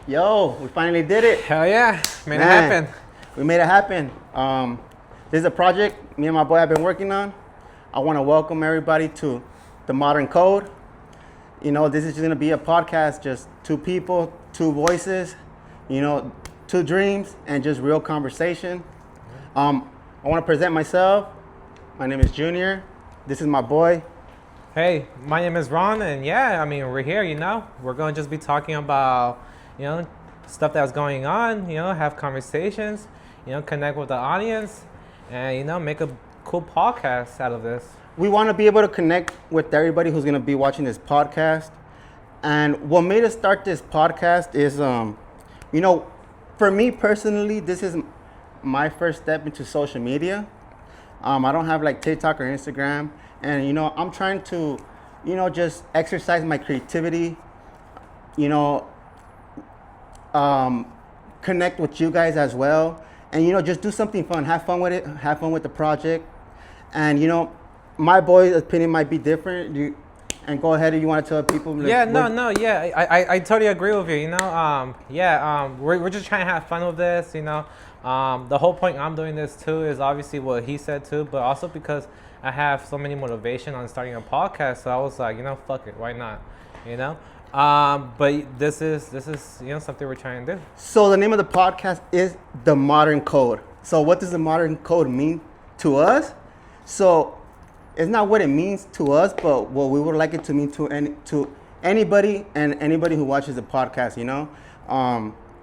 Yo, we finally did it. Hell yeah, made it Man, happen. We made it happen. This is a project me and my boy have been working on. I want to welcome everybody to the Modern Code. You know, this is just gonna be a podcast, just two people, two voices, you know, two dreams, and just real conversation. I want to present myself. My name is Junior. This is my boy. Hey, my name is Ron, and yeah, I mean, we're here, you know. We're going to just be talking about, you know, stuff that's going on, you know, have conversations, you know, connect with the audience, and, you know, make a cool podcast out of this. We want to be able to connect with everybody who's going to be watching this podcast. And what made us start this podcast is, you know, for me personally, this is my first step into social media. I don't have like TikTok or Instagram. And, you know, I'm trying to, you know, just exercise my creativity, you know, connect with you guys as well. And, you know, just do something fun. Have fun with it. Have fun with the project. And, you know, my boy's opinion might be different. And go ahead, if you want to tell people. Like, I totally agree with you, you know. We're just trying to have fun with this, you know. The whole point I'm doing this too is obviously what he said too, but also because I have so many motivation on starting a podcast, so I was like, you know, fuck it, why not, you know? But this is you know, something we're trying to do. So the name of the podcast is The Modern Code. So what does the modern code mean to us? So it's not what it means to us, but what we would like it to mean to anybody and anybody who watches the podcast, you know?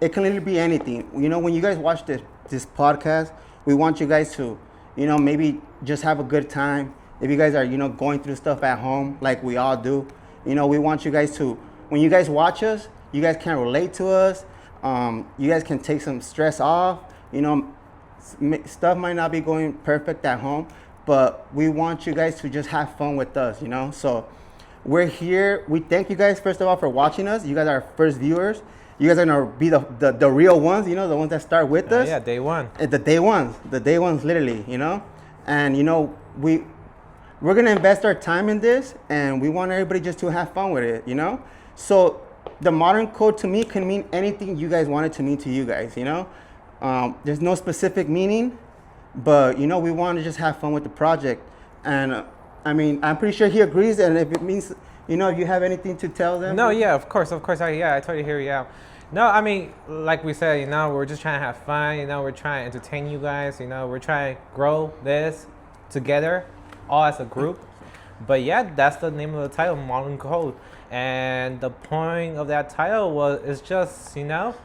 It can literally be anything. You know, when you guys watch this podcast, we want you guys to, you know, maybe just have a good time. If you guys are, you know, going through stuff at home like we all do, you know, we want you guys to, when you guys watch us, you guys can relate to us. You guys can take some stress off. You know, stuff might not be going perfect at home, but we want you guys to just have fun with us, you know? So we're here. We thank you guys, first of all, for watching us. You guys are our first viewers. You guys are gonna be the real ones, you know, the ones that start with us. Yeah, day one. The day ones, literally, you know. And you know, we're gonna invest our time in this, and we want everybody just to have fun with it, you know. So the modern code to me can mean anything you guys want it to mean to you guys, you know. There's no specific meaning, but you know, we want to just have fun with the project. And I mean, I'm pretty sure he agrees. And if it means, you know, if you have anything to tell them. No, yeah, of course. I totally hear you out. No, I mean, like we said, you know, we're just trying to have fun. You know, we're trying to entertain you guys. You know, we're trying to grow this together, all as a group. But yeah, that's the name of the title, Modern Code. And the point of that title is just, you know,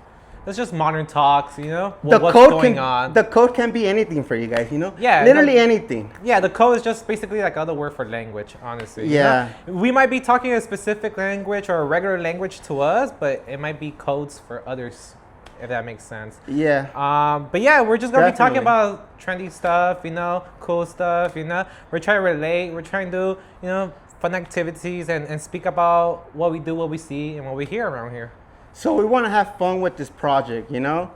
it's just modern talks, you know, what's going on. The code can be anything for you guys, you know? Yeah. Literally anything. Yeah, the code is just basically like other word for language, honestly. Yeah. You know? We might be talking a specific language or a regular language to us, but it might be codes for others, if that makes sense. Yeah. But yeah, we're just going to be talking Definitely. about trendy stuff, you know, cool stuff, you know. We're trying to relate. We're trying to do, you know, fun activities and speak about what we do, what we see, and what we hear around here. So we want to have fun with this project, you know?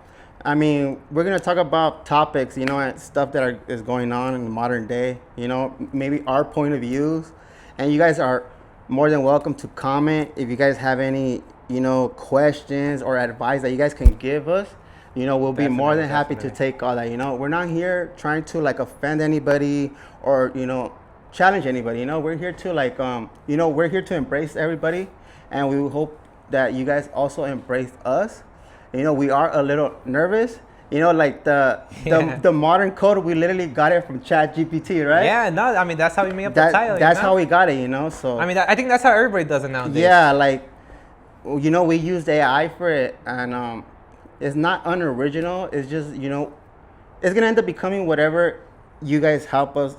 I mean, we're going to talk about topics, you know, and stuff that is going on in the modern day, you know, maybe our point of views. And you guys are more than welcome to comment if you guys have any, you know, questions or advice that you guys can give us. You know, we'll be more than happy to take all that, you know? We're not here trying to, like, offend anybody or, you know, challenge anybody, you know? We're here to, like, you know, we're here to embrace everybody, and we hope that you guys also embrace us. You know, we are a little nervous. You know, like the modern code, we literally got it from ChatGPT, right? Yeah, no, I mean, that's how we made up the title. That's you know? how we got it, you know. So I mean, I think that's how everybody does it nowadays. Yeah, like, you know, we used AI for it, and it's not unoriginal. It's just, you know, it's gonna end up becoming whatever you guys help us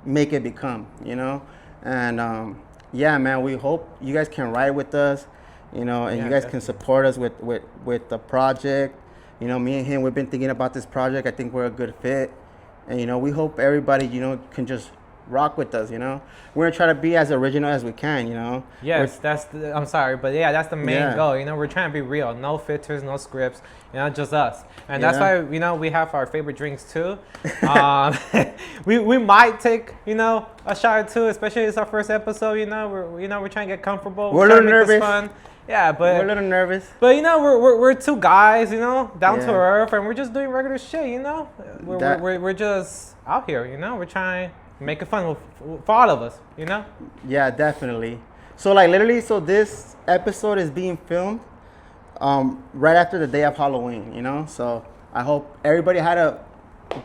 make it become, you know. And yeah, man, we hope you guys can ride with us. You know, and you guys can support us with the project. You know, me and him, we've been thinking about this project. I think we're a good fit. And, you know, we hope everybody, you know, can just rock with us, you know. We're going to try to be as original as we can, you know. Yes, I'm sorry, but yeah, that's the main goal. You know, we're trying to be real. No filters, no scripts, you know, just us. And that's why, you know, we have our favorite drinks too. We might take, you know, a shot or two, especially it's our first episode, you know. We're trying to get comfortable. We're a little nervous. Fun. Yeah, we're a little nervous. But you know, we're two guys, you know, down to Yeah. earth, and we're just doing regular shit, you know. That- We're just out here, you know. We're trying to make it fun for all of us, you know. Yeah, definitely. So like literally, so this episode is being filmed right after the day of Halloween, you know. So I hope everybody had a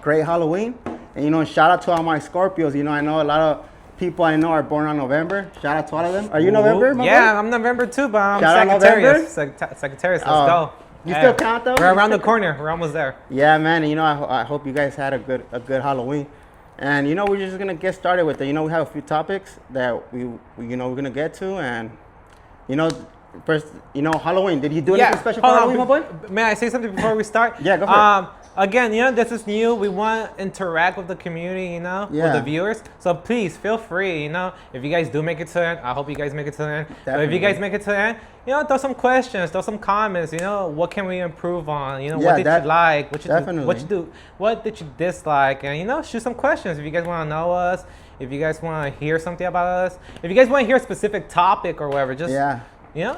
great Halloween, and you know, shout out to all my Scorpios. You know, I know a lot of people I know are born on November. Shout out to all of them. Are you November? My Yeah, boy? I'm November too, but I'm Shout out Sagittarius. Sagittarius, let's Oh. go. You still count though? We're around the corner. We're almost there. Yeah, man. You know, I hope you guys had a good Halloween, and you know, we're just gonna get started with it. You know, we have a few topics that we you know we're gonna get to, and you know, first, you know, Halloween. Did you do anything special for hold Halloween, my boy? May I say something before we start? Yeah, go for it. Again, you know, this is new. We want to interact with the community, you know, with Yeah. the viewers. So please feel free, you know, if you guys do make it to the end, I hope you guys make it to the end. But if Definitely. you guys make it to the end, you know, throw some questions, throw some comments, you know, what can we improve on? You know, Yeah, what did that- you like? What you definitely. what did you dislike? And, you know, shoot some questions if you guys want to know us, if you guys want to hear something about us, if you guys want to hear a specific topic or whatever, just, Yeah. you know,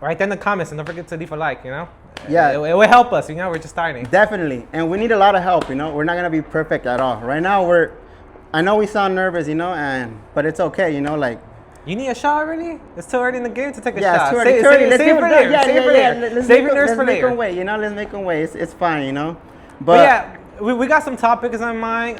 write down in the comments and don't forget to leave a like, you know. Yeah. It will help us, you know, we're just starting. Definitely, and we need a lot of help. You know, we're not gonna be perfect at all. Right now, I know we sound nervous, you know, but it's okay. You know, like. You need a shot already? It's too early in the game to take a Yeah, shot. it's too early. Save, Too early. save, Let's save give for it later. yeah, Save yeah, for yeah. later. Let's Save make your nerves let's for make later. them wait. You know, let's make them wait. It's fine. You know, But yeah, we got some topics in mind.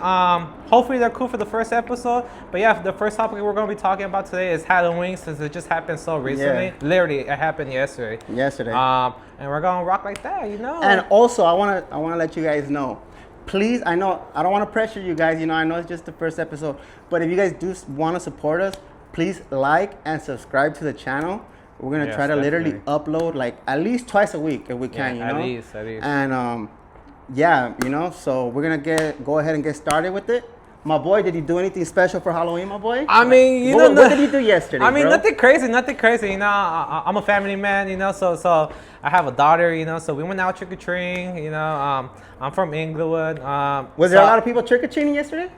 Hopefully they're cool for the first episode. But yeah, the first topic we're going to be talking about today is Halloween, since it just happened so recently. Yeah. Literally, it happened yesterday. yesterday. And we're going to rock like that, you know. And also, I wanna let you guys know. Please, I know I don't want to pressure you guys. You know, I know it's just the first episode, but if you guys do want to support us, please like and subscribe to the channel. We're gonna Yes, try to literally definitely. upload like at least twice a week if we can. Yeah, you know, at least. And yeah, you know, so we're gonna go ahead and get started with it. My boy, did you do anything special for Halloween, my boy? I mean, you what, know, what did you do yesterday? I mean, bro? nothing crazy. You know, I'm a family man. You know, so I have a daughter. You know, so we went out trick or treating. You know, I'm from Inglewood. Was there a lot of people trick or treating yesterday?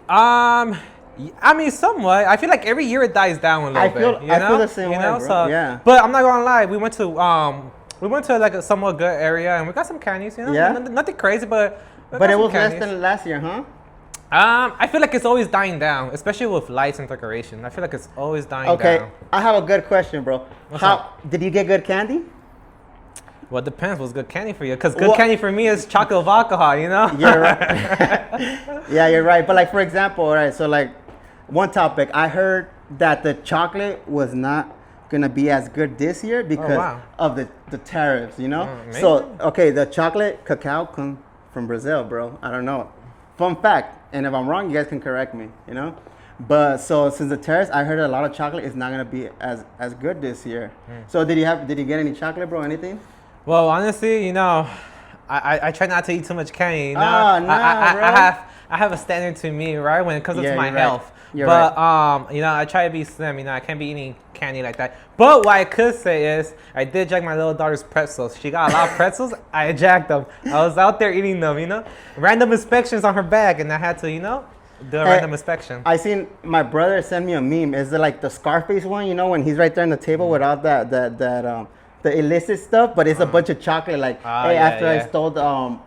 I mean, somewhat. I feel like every year it dies down a little I bit. feel- You I know? feel the same you way, know? bro. So, Yeah. But I'm not gonna lie. We went to like a somewhat good area, and we got some candies. You know, Yeah? nothing crazy, but. we But got it some was less candies. than last year, huh? I feel like it's always dying down, especially with lights and decoration. I feel like it's always dying Okay, down. I have a good question, bro. What's How did you get good candy? Well, it depends what's good candy for you. Because good Well- candy for me is chocolate with alcohol, you know? You're right. Yeah, you're right. But like for example, all right, so like one topic, I heard that the chocolate was not gonna be as good this year because wow. of the tariffs, you know? Maybe. So okay, the chocolate cacao come from Brazil, bro. I don't know. Fun fact, and if I'm wrong, you guys can correct me, you know? But so since the tariffs, I heard a lot of chocolate is not gonna be as good this year. So did you get any chocolate, bro? Anything? Well, honestly, you know, I try not to eat too much candy. You know? Oh, no, I have a standard to me, right? When it comes Yeah, to my you're right. health. You're but you know, I try to be slim. You know, I can't be eating candy like that. But what I could say is, I did jack my little daughter's pretzels. She got a lot of pretzels. I jacked them. I was out there eating them. You know, random inspections on her bag, and I had to, you know, do a random inspection. I seen my brother send me a meme. Is it like the Scarface one? You know, when he's right there on the table with all that the illicit stuff, but it's a bunch of chocolate. Like, hey, yeah, after I yeah. stole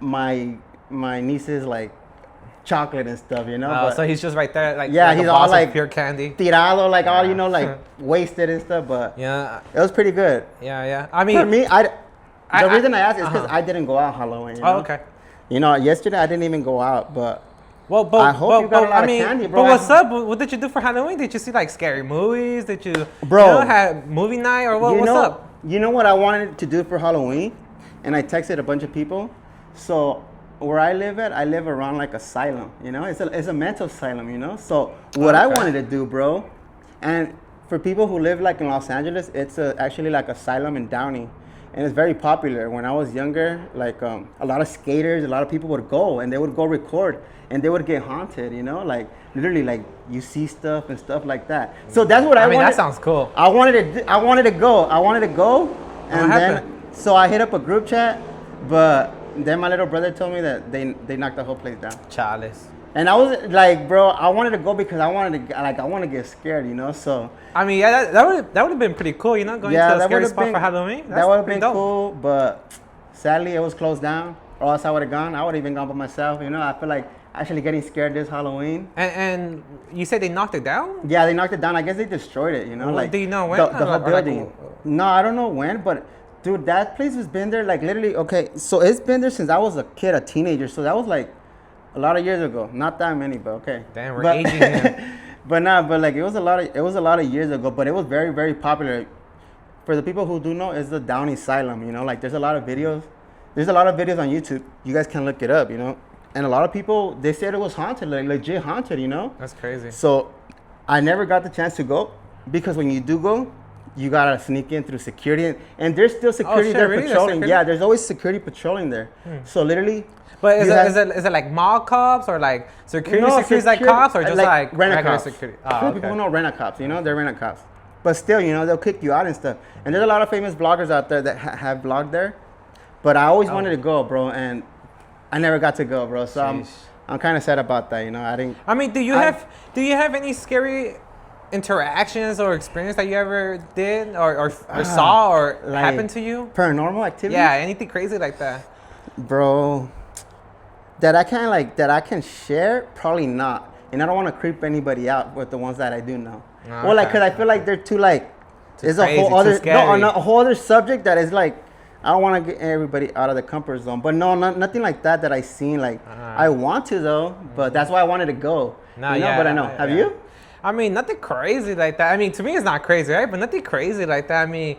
my niece's like chocolate and stuff, you know. But So he's just right there, like, Yeah, like he's a all, boss of like, pure candy. tirado, like all you Yeah. know, like wasted and stuff. But Yeah, it was pretty good. yeah. I mean, For me, the I- reason I asked is because uh-huh. I didn't go out Halloween. You oh, know? okay. You know, yesterday I didn't even go out, but Well, but I hope you got a lot of candy, bro. But what's up? What did you do for Halloween? Did you see like scary movies? Did you, Bro, you know, have movie night or what? you What's know, up? You know what I wanted to do for Halloween, and I texted a bunch of people. So where I live at, I live around like asylum. You know, it's a mental asylum. You know, so what I Okay. wanted to do, bro, and for people who live like in Los Angeles, it's actually like asylum in Downey. And it's very popular. When I was younger, like a lot of skaters, a lot of people would go and they would go record and they would get haunted, you know, like literally like you see stuff and stuff like that. So that's what I mean, wanted. that sounds cool. I wanted to go, and then happened? so I hit up a group chat, but then my little brother told me that they knocked the whole place down. Chalice. And I was like, bro, I wanted to go because I want to get scared, you know. So I mean, yeah, that would have been pretty cool, you know, going to a scary spot for Halloween. That would have been dope. cool, but sadly it was closed down. Or else I would have gone. I would have even gone by myself, you know. I feel like actually getting scared this Halloween. And you said they knocked it down? Yeah, they knocked it down. I guess they destroyed it, you know. Like, do you know when? The whole building. No, I don't know when, but dude, that place has been there like literally. Okay, so it's been there since I was a kid, a teenager. So that was like a lot of years ago. Not that many, but okay. Damn, we're aging him. but like it was a lot of years ago. But it was very, very popular. For the people who do know, it's the Downey Asylum. You know, like there's a lot of videos. There's a lot of videos on YouTube. You guys can look it up. You know. And a lot of people, they said it was haunted, like legit haunted, you know? That's crazy. So I never got the chance to go because when you do go, you gotta sneak in through security. And there's still security there really? Patrolling. Security? Yeah, there's always security patrolling there. So literally. But is it like mall cops or like security like cops or just like regular cops. Security? Oh, people know rent a cops, you know? They're rent a cops. But still, you know, they'll kick you out and stuff. And there's a lot of famous bloggers out there that have blogged there. But I always wanted to go, bro. And I never got to go, bro. So I'm kind of sad about that. You know, I didn't. I mean, do you have any scary interactions or experience that you ever did or saw or like happened to you? Paranormal activity? Yeah, anything crazy like that, bro. That I can share, probably not. And I don't want to creep anybody out with the ones that I do know. Okay. Well, like, cause I feel like they're too like. It's a whole other a whole other subject that is like. I don't want to get everybody out of the comfort zone, but no, nothing like that I seen. Like I want to though, but that's why I wanted to go. No, you know, but I know. Have you? I mean, nothing crazy like that. I mean, to me, it's not crazy, right? But nothing crazy like that. I mean,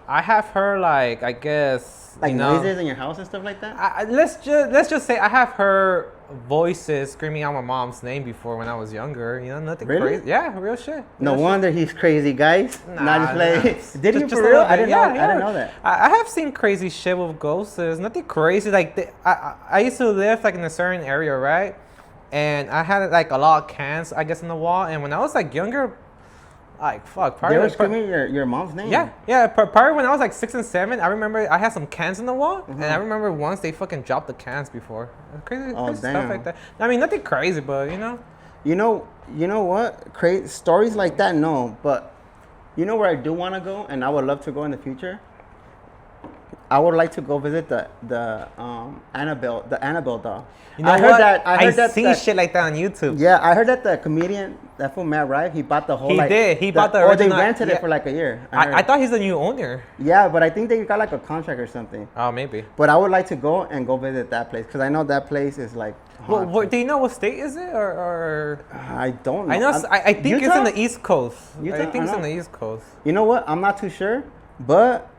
I have heard like I guess like noises in your house and stuff like that. Let's just say I have heard voices screaming out my mom's name before when I was younger. You know, nothing crazy. Yeah, real shit. No wonder he's crazy, guys. Not just like did you for real? I didn't know that. I have seen crazy shit with ghosts. Nothing crazy. Like I used to live like in a certain area, right? And I had like a lot of cans, I guess, in the wall. And when I was like younger, like fuck, probably they were screaming your mom's name. Yeah. Probably when I was like 6 and 7, I remember I had some cans in the wall, and I remember once they fucking dropped the cans before. Crazy stuff like that. I mean, nothing crazy, but you know. You know what? Crazy stories like that, no. But you know where I do want to go, and I would love to go in the future. I would like to go visit the Annabelle doll. You know I see shit like that on YouTube. Yeah, I heard that the comedian, that fool Matt Rife, he bought the whole. He did. He bought the original. Or they rented it for like a year. I thought he's the new owner. Yeah, but I think they got like a contract or something. Oh, maybe. But I would like to go visit that place because I know that place is like. Well, do you know what state is it or? I don't know. I know. I think Utah? It's in the East Coast. Utah? I think it's in the East Coast. You know what? I'm not too sure, but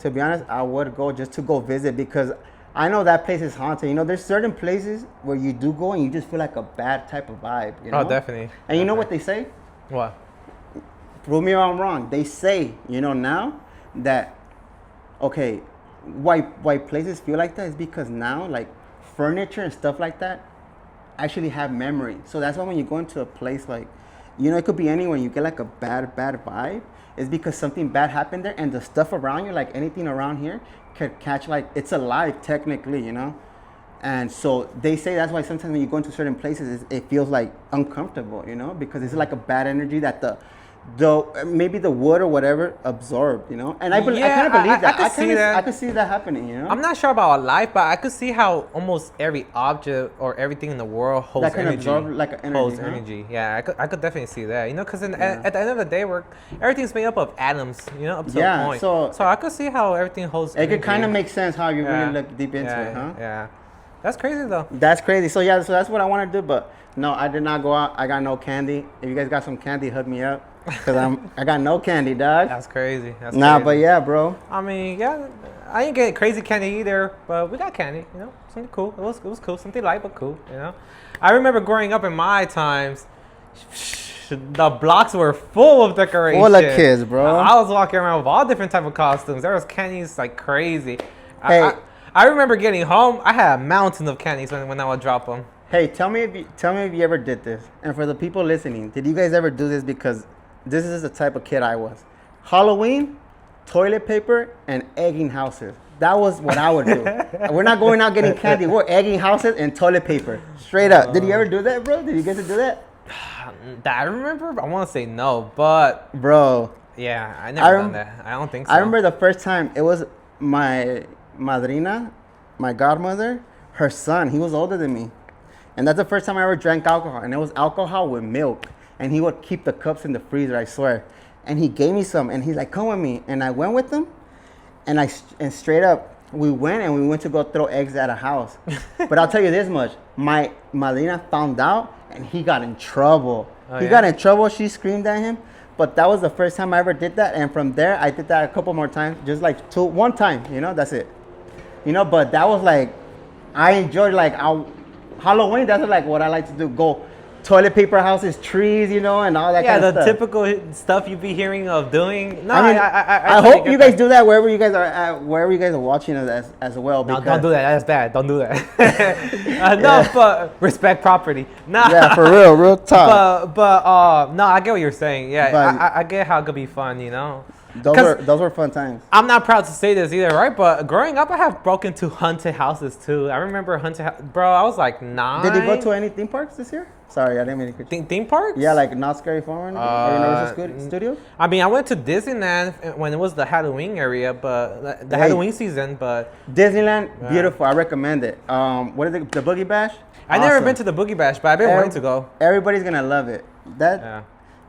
to be honest, I would go just to go visit because I know that place is haunted. You know, there's certain places where you do go and you just feel like a bad type of vibe. You know? Oh, definitely. And you know what they say? What? Prove me if I'm wrong. They say, you know, now that, okay, why places feel like that is because now, like, furniture and stuff like that actually have memory. So that's why when you go into a place like, you know, it could be anywhere, you get like a bad vibe. It's because something bad happened there, and the stuff around you, like anything around here, could catch like it's alive technically, you know. And so they say that's why sometimes when you go into certain places, it feels like uncomfortable, you know, because it's like a bad energy that the maybe the wood or whatever absorbed, you know. And I kind of believe that. I could see that happening, you know. I'm not sure about life, but I could see how almost every object or everything in the world holds that can energy. Absorb like an energy. Holds energy. Yeah, I could definitely see that. You know, because at the end of the day, everything's made up of atoms. You know, up to a point. So I could see how everything holds. It could kind of make sense how you really look deep into it, huh? Yeah. That's crazy though. That's crazy. So that's what I want to do. But no, I did not go out. I got no candy. If you guys got some candy, hook me up. Cause I got no candy, dog. That's crazy. But yeah, bro. I mean, yeah, I didn't get crazy candy either, but we got candy. You know, something cool. It was cool. Something light but cool. You know, I remember growing up in my times. The blocks were full of decorations. Full of kids, bro. I was walking around with all different type of costumes. There was candies like crazy. Hey. I remember getting home. I had a mountain of candies when I would drop them. Hey, tell me if you ever did this. And for the people listening, did you guys ever do this? Because this is the type of kid I was. Halloween, toilet paper and egging houses. That was what I would do. We're not going out getting candy. We're egging houses and toilet paper. Straight up. Did you ever do that, bro? Did you get to do that? That I remember. I want to say no, but Bro. yeah, I never done that. I don't think so. I remember the first time it was my madrina, my godmother, her son. He was older than me. And that's the first time I ever drank alcohol. And it was alcohol with milk. And he would keep the cups in the freezer, I swear. And he gave me some. And he's like, come with me. And I went with him. And straight up, we went to go throw eggs at a house. But I'll tell you this much. My madrina found out. And he got in trouble. Oh, he got in trouble. She screamed at him. But that was the first time I ever did that. And from there, I did that a couple more times. Just like one time, that's it. But that was like, I enjoyed Halloween, that's like what I like to do. Go toilet paper houses, trees, and all that kind of stuff. Yeah, the typical stuff you be hearing of doing. No, I hope you guys do that wherever you guys are at, wherever you guys are watching us as well. No, don't do that. That's bad. Don't do that. No, but respect property. Nah. Yeah, for real talk. But no, I get what you're saying. Yeah, I get how it could be fun, Those were fun times. I'm not proud to say this either, right? But growing up, I have broken into haunted houses too. I remember bro, I was like 9. Did you go to any theme parks this year? Sorry, I didn't mean to. Theme parks? Yeah, like Not Scary Farm or Universal Studios? I mean, I went to Disneyland when it was the Halloween area, but the Halloween season, but... Disneyland, beautiful. I recommend it. What is it? The Boogie Bash? I've never been to the Boogie Bash, but I've been wanting to go. Everybody's going to love it.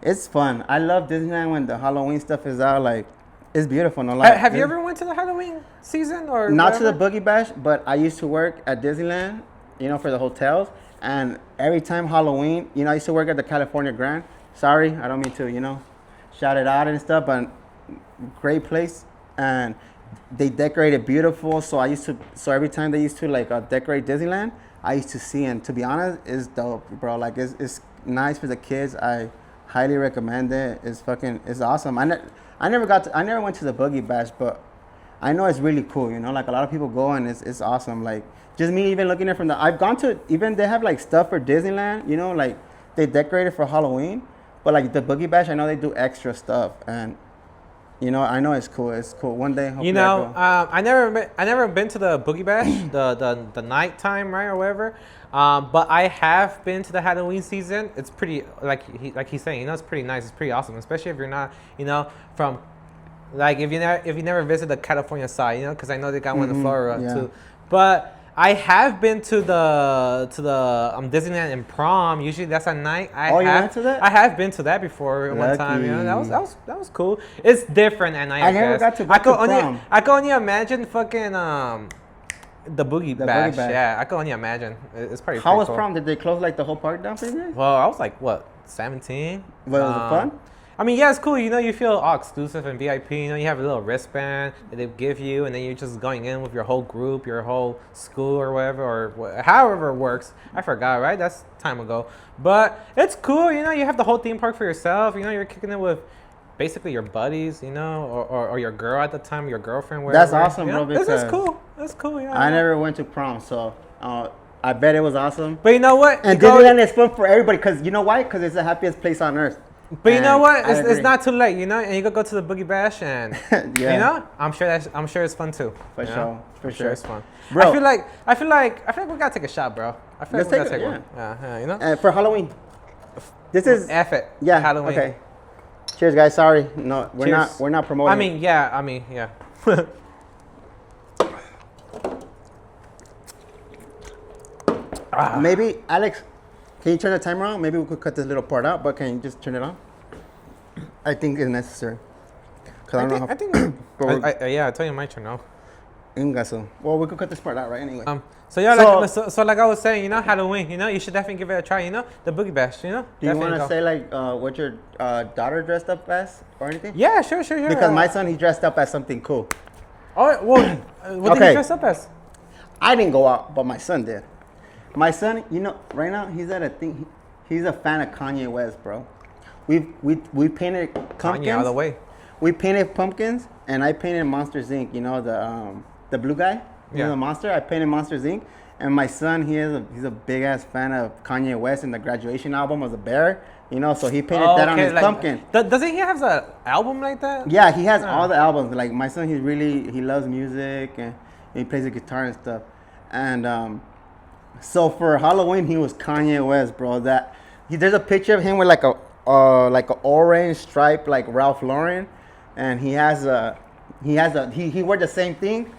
It's fun. I love Disneyland when the Halloween stuff is out. Like, it's beautiful. No lie. Have you ever went to the Halloween season or not whatever? To the Boogie Bash, but I used to work at Disneyland, for the hotels. And every time Halloween, I used to work at the California Grand. Sorry, I don't mean to, shout it out and stuff, but great place. And they decorated beautiful. So every time they used to decorate Disneyland, I used to see. And to be honest, it's dope, bro. Like it's nice for the kids. I highly recommend it. It's awesome. I never went to the Boogie Bash, but I know it's really cool. Like a lot of people go and it's awesome. Like just me even looking at I've gone to even they have like stuff for Disneyland. Like they decorate it for Halloween, but like the Boogie Bash, I know they do extra stuff and. I know it's cool. It's cool. One day, hopefully I never been to the Boogie Bash, the nighttime, right, or whatever. But I have been to the Halloween season. It's pretty, like he's saying, it's pretty nice. It's pretty awesome, especially if you're not, from, like if you never visit the California side, because I know they got one in Florida too. But I have been to the Disneyland in Prom. Usually that's at night. You went to that? I have been to that before one time. That was cool. It's different at night. I never got to go to Prom. I can only imagine fucking the Boogie Bash. Yeah, I can only imagine. It's pretty. How was cool. Prom? Did they close like the whole park down for you guys? Well, I was like 17. But was it fun? I mean, yeah, it's cool. You feel all exclusive and VIP. You have a little wristband that they give you, and then you're just going in with your whole group, your whole school or whatever, or however it works. I forgot, right? That's time ago. But it's cool. You have the whole theme park for yourself. You're kicking it with basically your buddies, or your girl at the time, your girlfriend, whatever. That's awesome, bro. It's cool. It's cool, yeah. I never went to Prom, so I bet it was awesome. But you know what? And Disneyland is fun for everybody, because you know why? Because it's the happiest place on earth. But you know what? It's not too late, and you can go to the Boogie Bash, and I'm sure it's fun too. For sure, it's fun. Bro, I feel like we gotta take a shot, bro. I feel like we gotta take one. Yeah, for Halloween. This is F it. Yeah. Halloween. Okay. Cheers, guys. Sorry, no, we're not promoting. I mean, yeah. Maybe Alex. Can you turn the timer on? Maybe we could cut this little part out, but can you just turn it on? I think it's necessary. I tell you my turn now. Well, we could cut this part out, right? Anyway. So like I was saying, Halloween, you should definitely give it a try, the Boogie Bash, Do you want to say like what your daughter dressed up as or anything? Yeah, sure. Because my son, he dressed up as something cool. Oh, well, what did he dress up as? I didn't go out, but my son did. My son, right now he's at a thing. He's a fan of Kanye West, bro. We painted pumpkins. Kanye out of the way. We painted pumpkins, and I painted Monsters Inc. The blue guy. The monster. I painted Monsters Inc. And my son, he's a big ass fan of Kanye West, and the Graduation album was a bear. You know, so he painted that on his pumpkin. Doesn't he have an album like that? Yeah, he has all the albums. Like my son, he loves music and he plays the guitar and stuff. And so for Halloween, he was Kanye West, bro. There's a picture of him with like a orange stripe like Ralph Lauren, and he wore the same thing.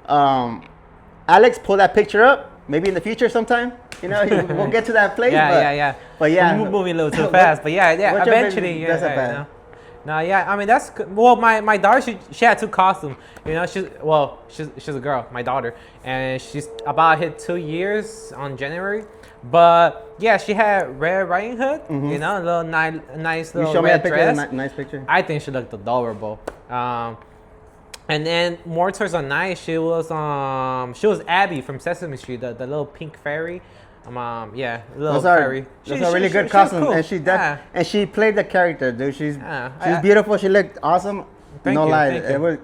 Alex, pull that picture up. Maybe in the future sometime. You know, we'll get to that place. Yeah. But yeah, we're moving a little too fast. But yeah. Eventually, yeah. That's not bad. You know? No, yeah. I mean, that's good. Well, my daughter, she had 2 costumes. You know, she's a girl, my daughter, and she's about to hit 2 years on January. But yeah, she had Red Riding Hood. Mm-hmm. You know, a little nice little red dress. Nice picture. I think she looked adorable. And then more towards the night, she was Abby from Sesame Street, the little pink fairy. Little fairy. Those are really good costumes, cool. And she played the character, dude. She's beautiful. She looked awesome. No lie, it was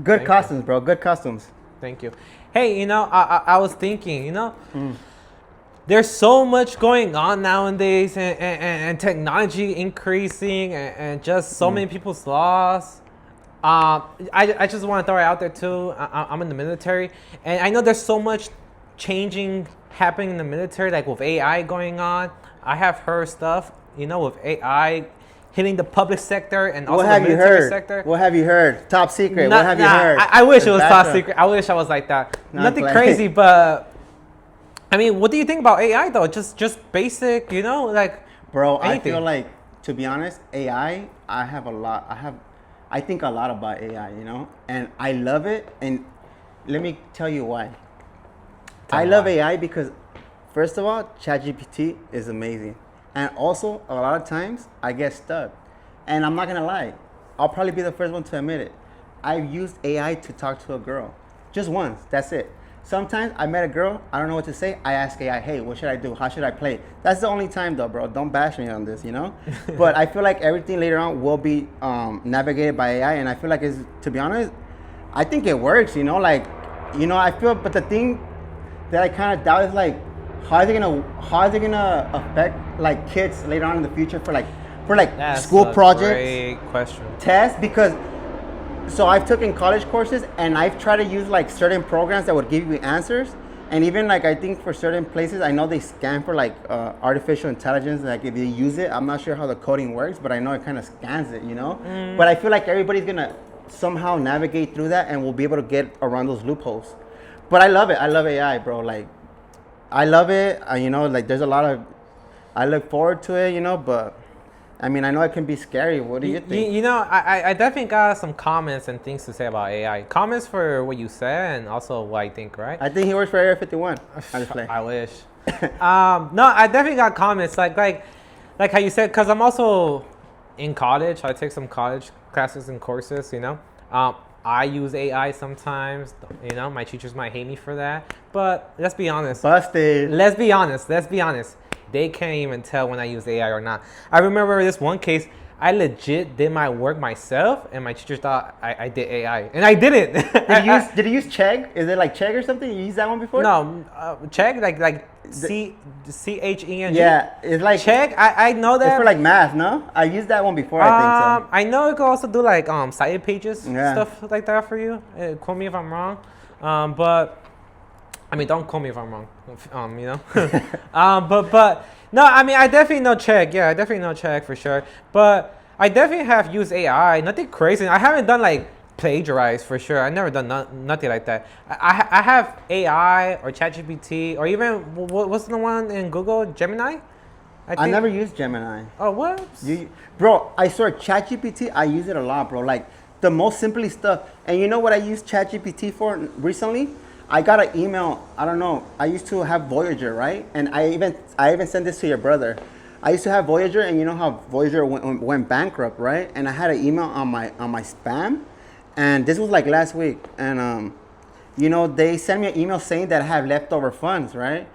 good costumes, bro. Good costumes. Thank you. Hey, you know, I was thinking, you know, there's so much going on nowadays, and technology increasing, and just so many people's lost. I just want to throw it out there too. I'm in the military, and I know there's so much changing happening in the military, like with AI going on. I have heard stuff, you know, with AI hitting the public sector and also the military sector. What have you heard? Top secret. What have you heard? I wish it was top secret. I wish I was like that. Nothing crazy, but I mean, what do you think about AI though? Just basic, you know, like. Bro, anything. I feel like, to be honest, AI. I think a lot about AI, you know, and I love it. And let me tell you why. I love AI because, first of all, ChatGPT is amazing. And also, a lot of times, I get stuck. And I'm not going to lie. I'll probably be the first one to admit it. I've used AI to talk to a girl. Just once. That's it. Sometimes I met a girl, I don't know what to say. I ask AI, hey, what should I do? How should I play? That's the only time though, bro. Don't bash me on this, you know? But I feel like everything later on will be navigated by AI. And I feel like, to be honest, I think it works, you know? Like, you know, I feel, but the thing that I kind of doubt is like, how is it gonna affect like kids later on in the future for That's school projects? Great question. Tests, because so I've taken college courses and I've tried to use like certain programs that would give you answers, and even like I think for certain places I know they scan for like artificial intelligence. Like if you use it, I'm not sure how the coding works, but I know it kind of scans it, you know. But I feel like everybody's gonna somehow navigate through that and we'll be able to get around those loopholes. But I love it. I love AI, bro. Like I love it. You know, like there's a lot of, I look forward to it, you know, but I mean, I know it can be scary. What do you think? You know, I definitely got some comments and things to say about AI. Comments for what you said and also what I think, right? I think he works for Area 51. I wish. No, I definitely got comments like how you said, because I'm also in college. I take some college classes and courses, you know. I use AI sometimes. You know, my teachers might hate me for that. But let's be honest. Busted. Let's be honest. They can't even tell when I use AI or not. I remember this one case, I legit did my work myself, and my teacher thought I did AI, and I didn't. Did you use Chegg? Is it like Chegg or something? You used that one before? No, Chegg, like CHENG. Yeah, it's like Chegg. I know that. It's for like math, no? I used that one before. I think so. I know it could also do like cited pages, stuff like that for you. Quote me if I'm wrong, but. I mean, don't call me if I'm wrong, you know. But no, I mean, I definitely know Chegg. Yeah, I definitely know Chegg for sure. But I definitely have used AI. Nothing crazy. I haven't done like plagiarize for sure. I've never done nothing like that. I have AI or ChatGPT or even what's the one in Google, Gemini? I never used Gemini. Oh, what? Bro, I swear, ChatGPT, I use it a lot, bro. Like the most simply stuff. And you know what I used ChatGPT for recently? I got an email, I don't know, I used to have Voyager, right? And I even sent this to your brother. I used to have Voyager, and you know how Voyager went bankrupt, right? And I had an email on my spam, and this was like last week. And you know, they sent me an email saying that I have leftover funds, right?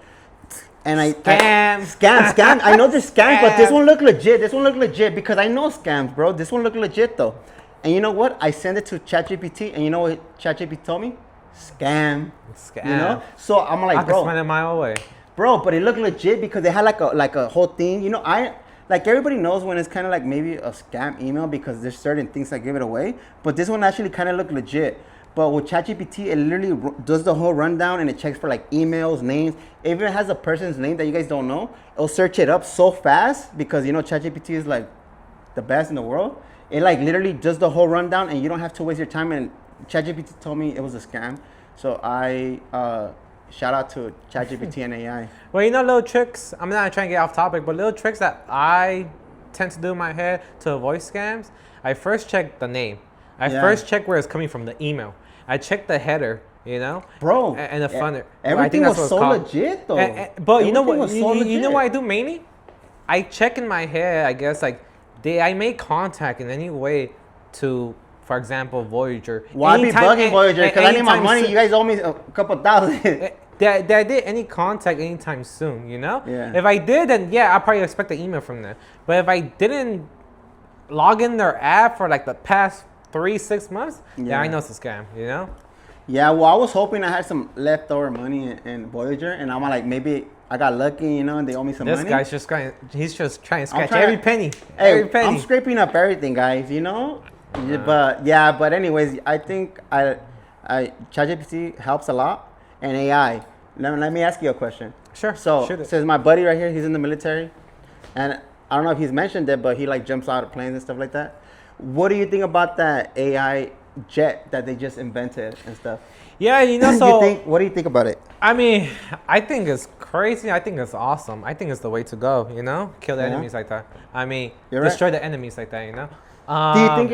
And scam. I know this scam, but this one look legit because I know scams, bro. This one look legit though. And you know what? I sent it to ChatGPT, and you know what ChatGPT told me? Scam. You know? So I'm like, bro. I can spend it my own way. Bro, but it looked legit because they had like a whole thing. You know, like everybody knows when it's kind of like maybe a scam email because there's certain things that give it away. But this one actually kind of looked legit. But with ChatGPT, it literally does the whole rundown and it checks for like emails, names. It even has a person's name that you guys don't know. It'll search it up so fast because you know ChatGPT is like the best in the world. It like literally does the whole rundown and you don't have to waste your time. And ChatGPT told me it was a scam, so I shout out to ChatGPT and AI. Well, you know, little tricks. I'm not trying to get off topic, but little tricks that I tend to do in my head to avoid scams. I first check the name. I first check where it's coming from, the email. I check the header, you know, Bro, and the funder. Everything was so legit, though. But you know what? So you know what I do mainly? I check in my head. I guess like I make contact in any way to, for example, Voyager. Why I be bugging Voyager? Because I need my money. You guys owe me a couple thousand. That I did any contact anytime soon, you know? Yeah. If I did, then yeah, I'll probably expect an email from them. But if I didn't log in their app for like the past 3-6 months, yeah, I know it's a scam, you know? Yeah, well, I was hoping I had some leftover money in Voyager, and I'm like, maybe I got lucky, you know, and they owe me some money. This guy's just trying to scratch every penny. Hey, every penny. I'm scraping up everything, guys, you know? But anyways, I think ChatGPT helps a lot, and AI. Let me ask you a question. Sure. So, since my buddy right here, he's in the military, and I don't know if he's mentioned it, but he like jumps out of planes and stuff like that. What do you think about that AI jet that they just invented and stuff? Yeah, you know, so what do you think about it? I mean, I think it's crazy. I think it's awesome. I think it's the way to go, you know? Kill the enemies like that. I mean, destroy the enemies like that, you know? Do you think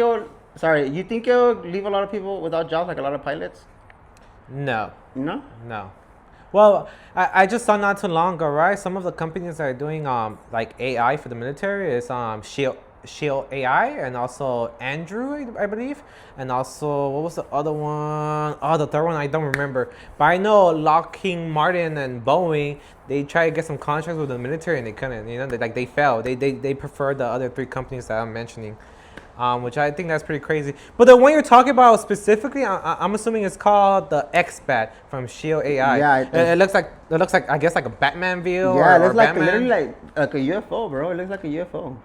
you think it'll leave a lot of people without jobs, like a lot of pilots? No. No? No. Well, I just saw not too long ago, right? Some of the companies that are doing like AI for the military is Shield AI and also Andrew, I believe, and also what was the other one? Oh, the third one I don't remember. But I know Lockheed Martin and Boeing, they tried to get some contracts with the military and they couldn't. You know, they failed. They preferred the other 3 companies that I'm mentioning, which I think that's pretty crazy. But the one you're talking about specifically, I'm assuming it's called the X-Bat from Shield AI. Yeah, it looks like I guess like a Batman view. Yeah, it looks like literally like a UFO, bro. It looks like a UFO.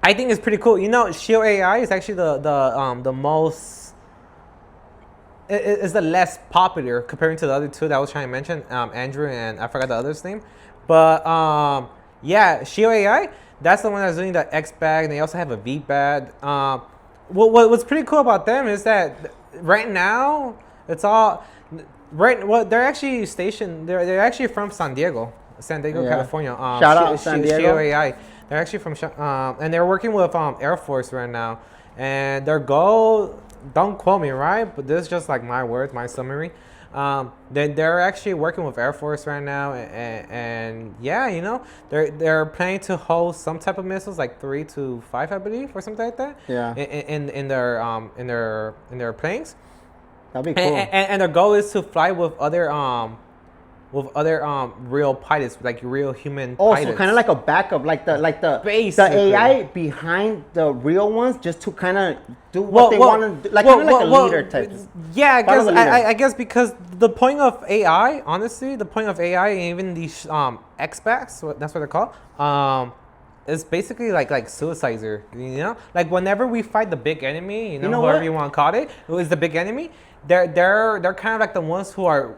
I think it's pretty cool. You know, Shield AI is actually the most is the less popular comparing to the other 2 that I was trying to mention, Andrew and I forgot the other's name, but yeah, Shield AI. That's the one that's doing the X bag, and they also have a V bag. What's pretty cool about them is that right now it's all right. Well, they're actually stationed. They're actually from San Diego, California. Shout out San Diego. Shield AI. They're actually from, and they're working with Air Force right now. And their goal, don't quote me, right? But this is just like my words, my summary. They're actually working with Air Force right now, and yeah, you know, they're planning to host some type of missiles, like 3 to 5, I believe, or something like that. Yeah. In their planes. That'd be cool. And their goal is to fly with other real pilots, like real human pilots. So kind of like a backup, like the AI behind the real ones, just to kind of do what they want to do, like kind of like a leader type. Yeah, I guess because the point of AI, honestly, the point of AI, and even these X-backs, that's what they're called, is basically like suicider. You know, like whenever we fight the big enemy, you know whoever you want to call it, who is the big enemy, they're kind of like the ones who are.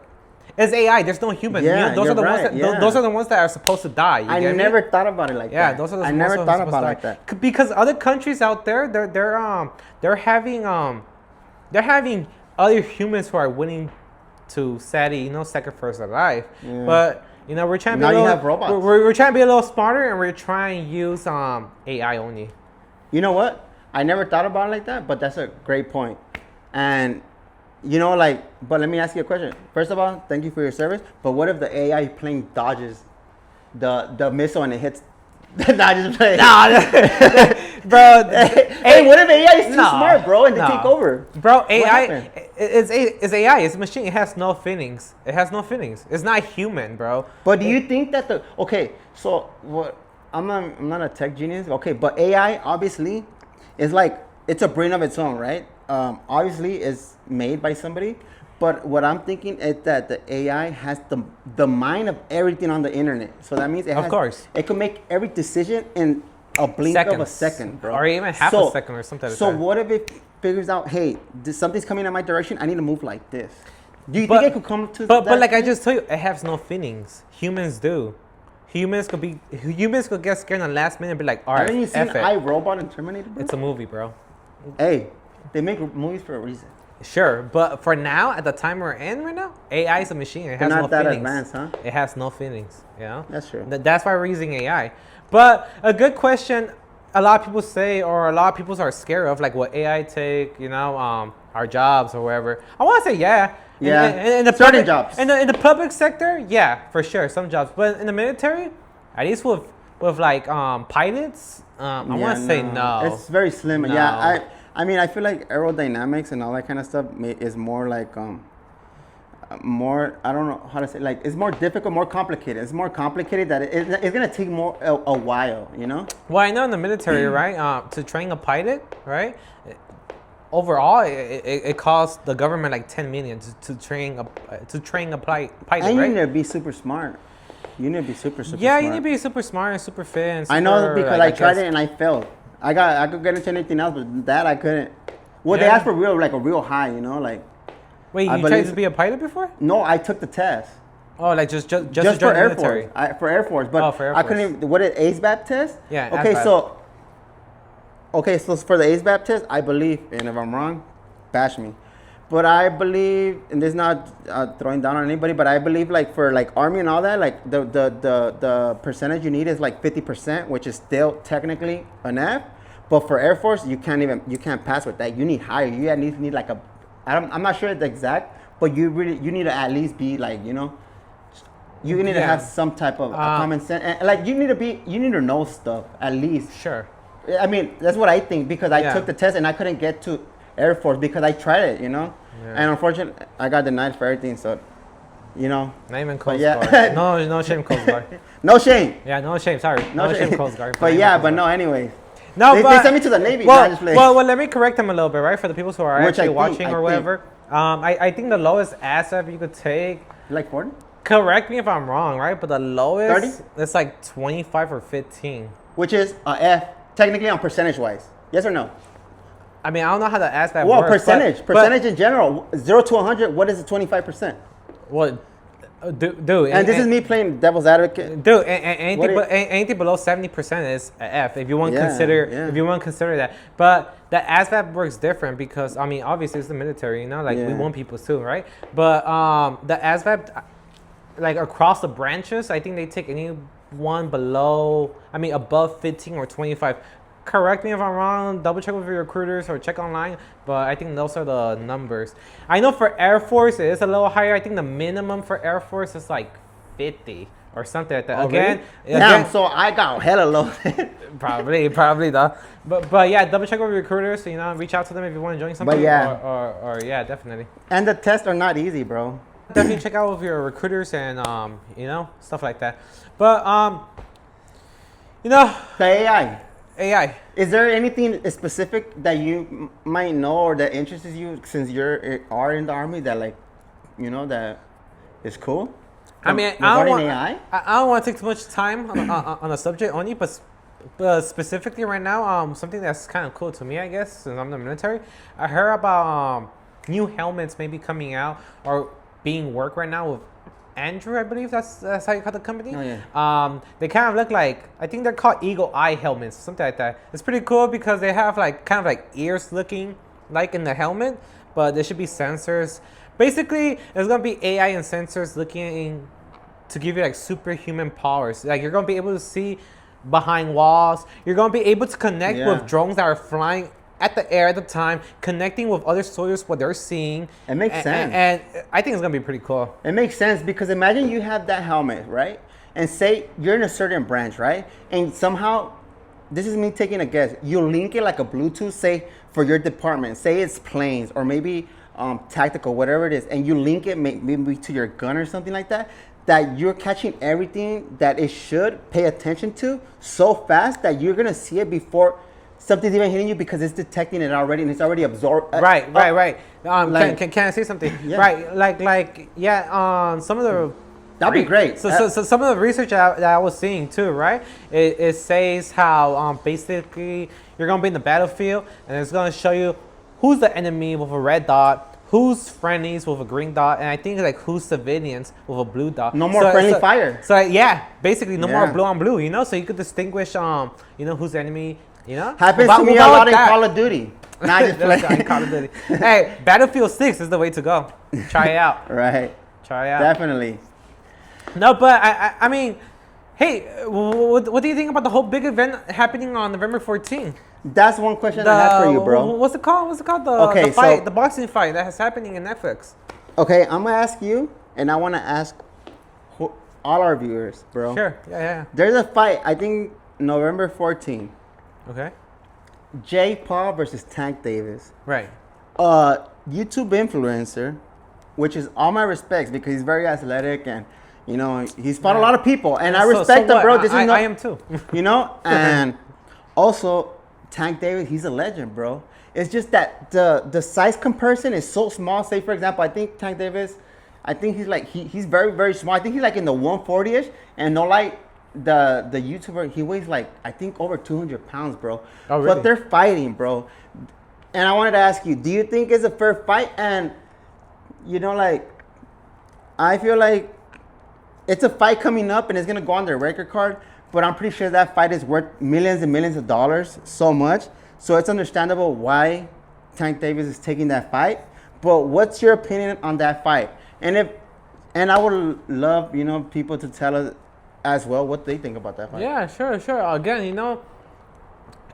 It's AI. There's no human. Yeah, you know, those are the ones that those are the ones that are supposed to die. I never thought about it like that. Yeah, those are the ones never that thought are about it supposed like that. Because other countries out there, they're having other humans who are willing to sadly, sacrifice their life. Yeah. But we're trying to be you have robots. We're trying to be a little smarter, and we're trying to use AI only. You know what? I never thought about it like that, but that's a great point. And but let me ask you a question. First of all, thank you for your service. But what if the AI plane dodges the missile and it hits the dodges plane? Bro. Hey, what if AI is too smart, bro, and they take over? Bro, AI is AI. It's a machine. It has no feelings. It's not human, bro. But do you think that so what? I'm not a tech genius. Okay, but AI obviously is like it's a brain of its own, right? Obviously is made by somebody, but what I'm thinking is that the AI has the mind of everything on the internet. So that means it could make every decision, and a blink of a Seconds. second, bro. Or even half a second or something like So that. what if it figures out, hey, something's coming in my direction, I need to move like this? Do you think it could come to But that like I thing? just told you, it has no feelings. Humans do. Humans could get scared in the last minute and be like, all right, Haven't you seen F it. iRobot and Terminator, bro? It's a movie, bro. Hey, they make movies for a reason. Sure, but for now, at the time we're in right now, AI is a machine. It They're has not no that feelings. advanced, huh? It has no feelings. You know. That's true. That's why we're using AI. But a good question, a lot of people say, or a lot of people are scared of, like, will AI take, our jobs or whatever? I want to say yeah. Yeah. In the Certain public, jobs. In the public sector, yeah, for sure, some jobs. But in the military, at least with like pilots, I want to say no. It's very slim. No. Yeah, I mean, I feel like aerodynamics and all that kind of stuff is more like more, I don't know how to say, like, it's more difficult, more complicated. It's more complicated that it's gonna take more a while, you know. Well, I know in the military, right, to train a pilot, right, overall it costs the government like 10 million to train a pilot, And right? you need to be super smart. You need to be super Yeah, smart. you need to be super smart and super fit. And super, I know because like, I tried guess- it and I failed. I could get into anything else, but that I couldn't. Well, they Yeah. asked for a real high, you know, like. Wait, I you tried believe- to be a pilot before? No, I took the test. Oh, like just to Just join for the Air military. Force. For Air Force, but Oh, for Air I couldn't Force. even. What is ASVAB test? Yeah, Okay, ASVAB. so for the ASVAB test, I believe, and if I'm wrong, bash me. But I believe, and this is not throwing down on anybody, but I believe like for like Army and all that, like the percentage you need is like 50%, which is still technically an F. But for Air Force, you can't pass with that. You need higher. You at least need like I'm not sure the exact, but you need to at least be like, you need to Yeah. have some type of common sense, and like you need to know stuff at least. Sure. I mean, that's what I think because I Yeah. took the test and I couldn't get to Air Force because I tried it, Yeah. and unfortunately I got denied for everything. So, Not even Coast yeah. Guard. No shame, Coast Guard. no shame. Yeah, no shame. Sorry, no shame, Coast Guard. But not yeah, even but Coast no, Guard. anyway. No, They but sent me to the Navy. Well, I just played. well, let me correct them a little bit, right? For the people who are Which actually I think- watching I or think. whatever. I think the lowest ASAP you could take. Like 40? Correct me if I'm wrong, right? But the lowest 30? it's like 25 or 15. Which is a F, technically on percentage wise. Yes or no? I mean, I don't know how the ASVAB Well, works. percentage in general, 0 to 100. What is the 25%? Well, dude, And this is me playing devil's advocate. Dude, What anything below 70% is a F. If you want to Yeah, consider, yeah. if you want to consider that, but the ASVAB works different because I mean, obviously it's the military, like we Yeah. want people too, right? But the ASVAB, like across the branches, I think they take anyone above 15 or 25. Correct me if I'm wrong. Double check with your recruiters or check online. But I think those are the numbers. I know for Air Force it is a little higher. I think the minimum for Air Force is like 50 or something like that. Oh, again, really? Damn, so I got hella low. probably though. But yeah, double check with your recruiters. So, reach out to them if you want to join something. yeah. Or yeah, definitely. And the tests are not easy, bro. Definitely check out with your recruiters and stuff like that. But The AI. AI. Is there anything specific that you might know or that interests you since are in the Army that that is cool? I mean, regarding AI? I don't want to take too much time on the subject only, but specifically right now, something that's kind of cool to me, I guess, since I'm in the military. I heard about new helmets maybe coming out or being worked right now with Andrew, I believe that's how you call the company. Oh, yeah. They kind of look like, I think they're called Eagle Eye helmets, something like that. It's pretty cool because they have kind of like ears looking like in the helmet, but there should be sensors. Basically, there's gonna be AI and sensors looking to give you like superhuman powers. Like you're gonna be able to see behind walls. You're gonna be able to connect Yeah. with drones that are flying at the air at the time, connecting with other soldiers what they're seeing. It makes sense. And I think it's gonna be pretty cool. It makes sense because imagine you have that helmet, right? And say you're in a certain branch, right? And somehow, this is me taking a guess, you link it like a Bluetooth, say for your department, say it's planes or maybe tactical, whatever it is, and you link it maybe to your gun or something like that, that you're catching everything that it should pay attention to so fast that you're gonna see it before something's even hitting you because it's detecting it already and it's already absorbed. Right. like- Can I say something? Yeah. Right, like some of the That'd be great. So some of the research that I was seeing too, right? It says how basically you're gonna be in the battlefield, and it's gonna show you who's the enemy with a red dot, who's friendlies with a green dot, and I think like who's civilians with a blue dot. No more friendly fire. So yeah, basically no more blue on blue. You know, so you could distinguish who's the enemy. You know, happens to me a lot in Call of Duty. Nah, just playing Call of Duty. Hey, Battlefield 6 is the way to go. Try it out. Right. Try it out. Definitely. No, but I mean, hey, what do you think about the whole big event happening on November 14th? That's one question I have for you, bro. What's it called? What's it called? Okay, the fight, so, the boxing fight that is happening in Netflix. Okay, I'm gonna ask you, and I want to ask all our viewers, bro. Sure. Yeah. There's a fight. I think November 14th. Okay. Jake Paul versus Tank Davis. Right. YouTube influencer, which is all my respects because he's very athletic and he's fought a lot of people, and I respect him, bro. I am too. And also Tank Davis, he's a legend, bro. It's just that the size comparison is so small. Say for example, I think Tank Davis, I think he's like he's very very small. I think he's like in the 140ish, and no like the YouTuber, he weighs like I think over 200 pounds, bro. Oh, really? But they're fighting, bro. And I wanted to ask you, do you think it's a fair fight? And I feel like it's a fight coming up and it's gonna go on their record card, but I'm pretty sure that fight is worth millions and millions of dollars, so much. So it's understandable why Tank Davis is taking that fight. But what's your opinion on that fight? And I would love, people to tell us as well what they think about that fight. Yeah, sure. Again,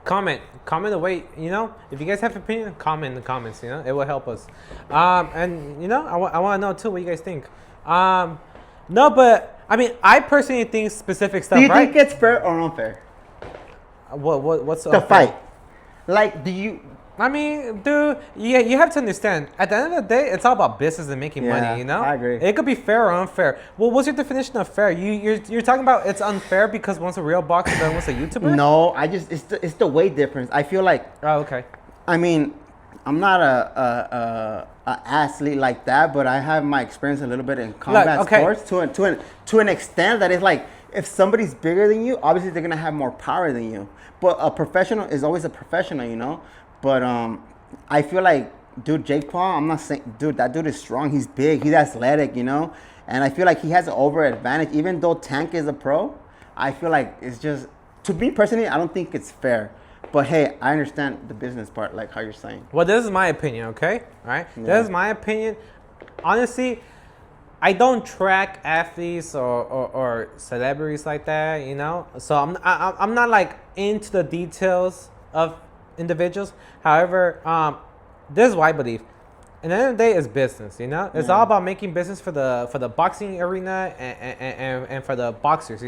comment away. If you guys have opinion, comment in the comments. It will help us. And I want to know too what you guys think. No, but I mean, I personally think specific stuff. Do you right? think it's fair or unfair? What's the fight? Like, do you? I mean, dude, you have to understand. At the end of the day, it's all about business and making money. I agree. It could be fair or unfair. Well, what's your definition of fair? You're talking about it's unfair because one's a real boxer and one's a YouTuber? No, it's the weight difference. I feel like. Oh, okay. I mean, I'm not a athlete like that, but I have my experience a little bit in combat sports to an extent that it's like if somebody's bigger than you, obviously they're gonna have more power than you. But a professional is always a professional, But I feel like, dude, Jake Paul, I'm not saying, dude, that dude is strong. He's big. He's athletic, And I feel like he has an over advantage. Even though Tank is a pro, I feel like it's just, to me personally, I don't think it's fair. But hey, I understand the business part, like how you're saying. Well, this is my opinion, okay? All right? Yeah. This is my opinion. Honestly, I don't track athletes or celebrities like that, So I'm not like into the details of individuals. However, this is what I believe. At the end of the day, it's business. It's all about making business for the boxing arena and for the boxers.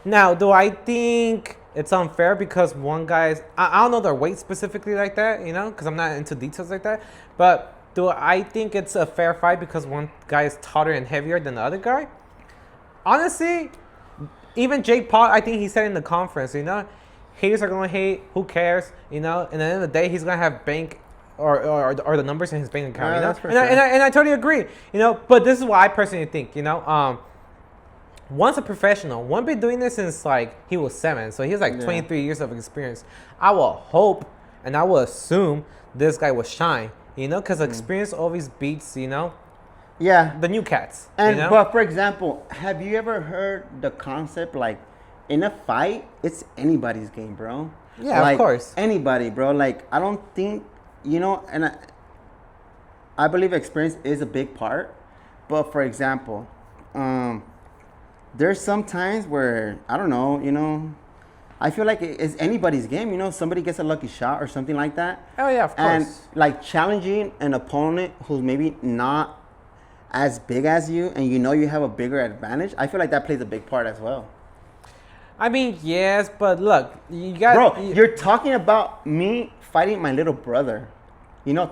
Now, do I think it's unfair because one guy's I don't know their weight specifically like that, because I'm not into details like that. But do I think it's a fair fight because one guy is taller and heavier than the other guy? Honestly, even Jake Paul, I think he said in the conference, haters are gonna hate. Who cares? And at the end of the day, he's gonna have bank or the numbers in his bank account. That's for and, sure. and I totally agree. But this is what I personally think. One's a professional. One been doing this since like he was 7, so he has like 23 years of experience. I will hope and I will assume this guy will shine. Because experience always beats. Yeah. The new cats. But for example, have you ever heard the concept like, in a fight, it's anybody's game, bro. Yeah, like, of course. Anybody, bro. Like, I don't think, and I believe experience is a big part. But for example, there's some times where, I don't know, I feel like it's anybody's game. Somebody gets a lucky shot or something like that. Oh, yeah, of course. And like challenging an opponent who's maybe not as big as you and you have a bigger advantage, I feel like that plays a big part as well. I mean, yes, but look, you got... Bro, you're talking about me fighting my little brother.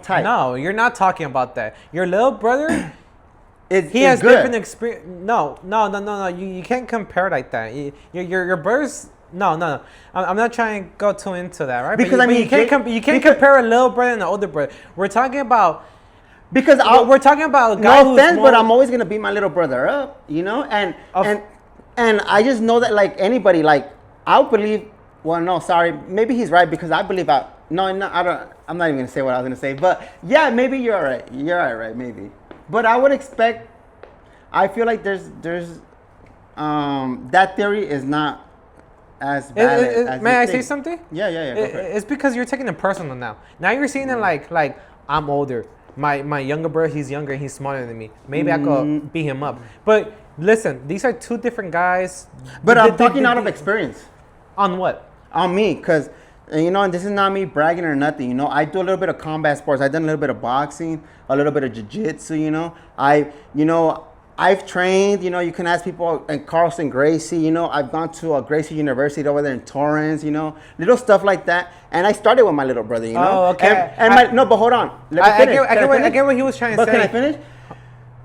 Type. No, you're not talking about that. Your little brother, he has good. different experience. No. You can't compare like that. Your brother's... No. I'm not trying to go too into that, right? Because you can't compare a little brother and an older brother. We're talking about Because we're talking about a guy no who's offense, more, but I'm always gonna beat my little brother up, you know, Of- and I just know that like anybody, like I would believe. Well, no, sorry, maybe he's right because I believe I. No, no, I don't. I'm not even gonna say what I was gonna say, but yeah, maybe you're right. You're right, maybe. But I would expect. I feel like there's that theory is not as valid as may you I think. say something? Yeah. Go for it. It's because you're taking it personal now. Now you're seeing it like I'm older. My younger brother, he's younger and he's smaller than me. Maybe I could beat him up. But listen, these are two different guys. But I'm talking out of experience. On what? On me, because you know, and this is not me bragging or nothing. You know, I do a little bit of combat sports. I've done a little bit of boxing, a little bit of jiu-jitsu. I've trained. You know, you can ask people in Carlson Gracie. You know, I've gone to a Gracie University over there in Torrance. You know, little stuff like that. And I started with my little brother. You know. Oh, okay. No, but hold on. Let me finish. I get what he was trying to but say. Can I finish?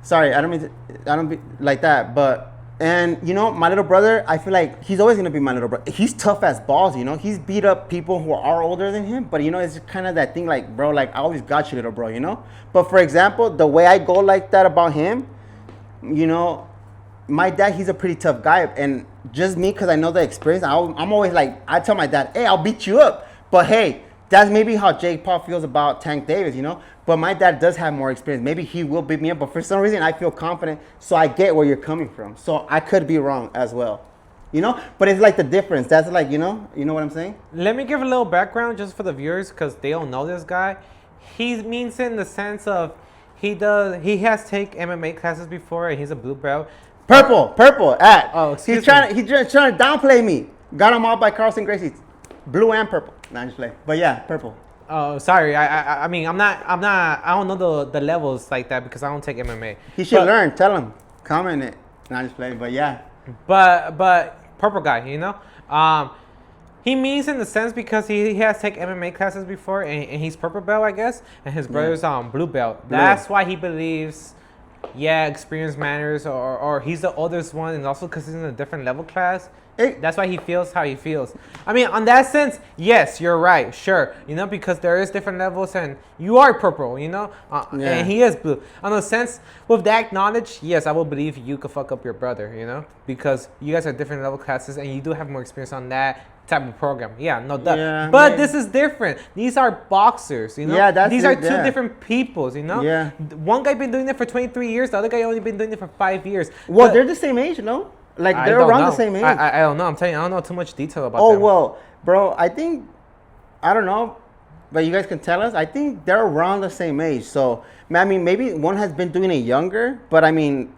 Sorry, I don't be like that, but. And you know, my little brother, I feel like he's always gonna be my little brother. He's tough as balls, you know. He's beat up people who are older than him, but you know, it's kind of that thing, like, bro, like I always got you, little bro, you know. But for example, the way I go like that about him, you know, my dad, he's a pretty tough guy, and just me, because I know the experience. I'm always like, I tell my dad, hey, I'll beat you up, but hey, that's maybe how Jake Paul feels about Tank Davis, you know. But my dad does have more experience. Maybe he will beat me up, but for some reason I feel confident. So I get where you're coming from. So I could be wrong as well, you know. But it's like the difference. That's like you know what I'm saying. Let me give a little background just for the viewers because they don't know this guy. He means in the sense of he has taken MMA classes before and he's a blue belt. Purple. Oh, excuse He's trying to downplay me. Got him out by Carlson Gracie. Blue and purple. Nah, just play. But yeah, purple. Oh, sorry. I mean, I don't know the levels like that because I don't take MMA. He should learn. Tell him. Comment it. Not just play. But yeah. But purple guy, you know, he means in the sense because he has taken MMA classes before and he's purple belt, I guess, and his brother's blue belt. That's why he believes, yeah, experience matters, or he's the oldest one, and also because he's in a different level class. That's why he feels how he feels. I mean, on that sense, yes, you're right. Sure, you know, because there is different levels, and you are purple, you know, and he is blue. On the sense, with that knowledge, yes, I will believe you could fuck up your brother, you know, because you guys are different level classes, and you do have more experience on that type of program. Yeah, no doubt. Yeah, but this is different. These are boxers, you know. Yeah, these are two different peoples, you know. Yeah. One guy been doing it for 23 years. The other guy only been doing it for 5 years. Well, but they're the same age, no? Like I they're don't around know. the same age. I don't know. I'm telling you, I don't know too much detail about Oh them. well, bro, I think I don't know, but you guys can tell us. I think they're around the same age. So I mean, maybe one has been doing it younger, but I mean,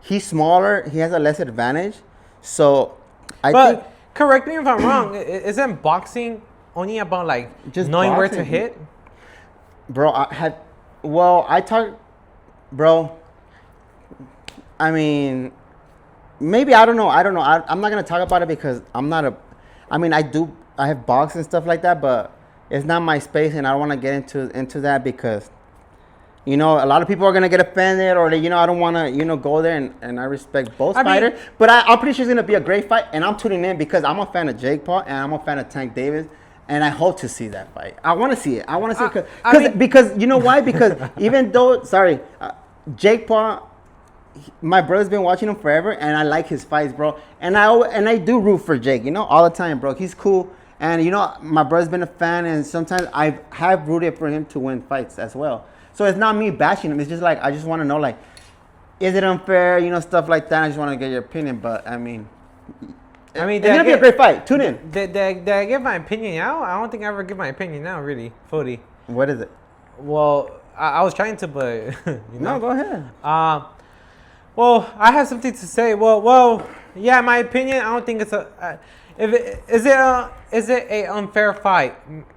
he's smaller. He has a less advantage. So I think. Correct me if I'm wrong. Isn't boxing only about like Just knowing where to boxing. hit? Bro, I talked, bro. I mean, maybe I don't know. I'm not gonna talk about it because I'm not a. I mean, I have boxing and stuff like that, but it's not my space, and I don't want to get into that because, you know, a lot of people are gonna get offended, or I don't want to, go there, and I respect both fighters. But I'm pretty sure it's gonna be a great fight, and I'm tuning in because I'm a fan of Jake Paul and I'm a fan of Tank Davis. And I hope to see that fight. I want to see it. I want to see it because you know why? Because even though, Jake Paul, my brother's been watching him forever, and I like his fights, bro. And I do root for Jake, all the time, bro. He's cool, and my brother's been a fan, and sometimes I have rooted for him to win fights as well. So it's not me bashing him. It's just like I just want to know, like, is it unfair? Stuff like that. I just want to get your opinion, but I mean. It's gonna be a great fight. Tune in. Did I give my opinion now? I don't think I ever give my opinion now, really, fully. What is it? Well, I was trying to, but No, go ahead. Well, I have something to say. Well, yeah, my opinion. I don't think it's is it a unfair fight?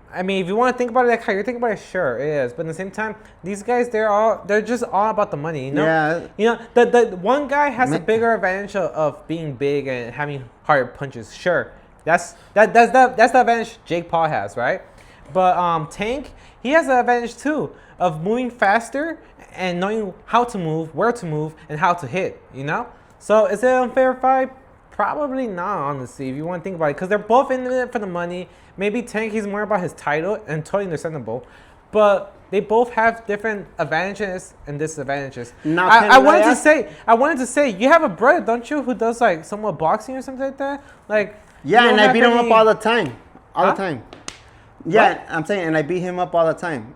I mean, if you want to think about it like how you're thinking about it, sure, it is. But at the same time, these guys, they're just all about the money, Yeah. The one guy has a bigger advantage of being big and having hard punches. Sure, that's the advantage Jake Paul has, right? But Tank, he has the advantage too of moving faster and knowing how to move, where to move, and how to hit. So is it an unfair fight? Probably not, honestly, if you want to think about it, because they're both in it for the money. Maybe Tank, he's more about his title, and totally understandable. But they both have different advantages and disadvantages. Now, I wanted to say, you have a brother, don't you, who does like somewhat boxing or something like that? Like, Yeah, and I beat him up all the time. All Huh? the time. Yeah, What? I'm saying, and I beat him up all the time.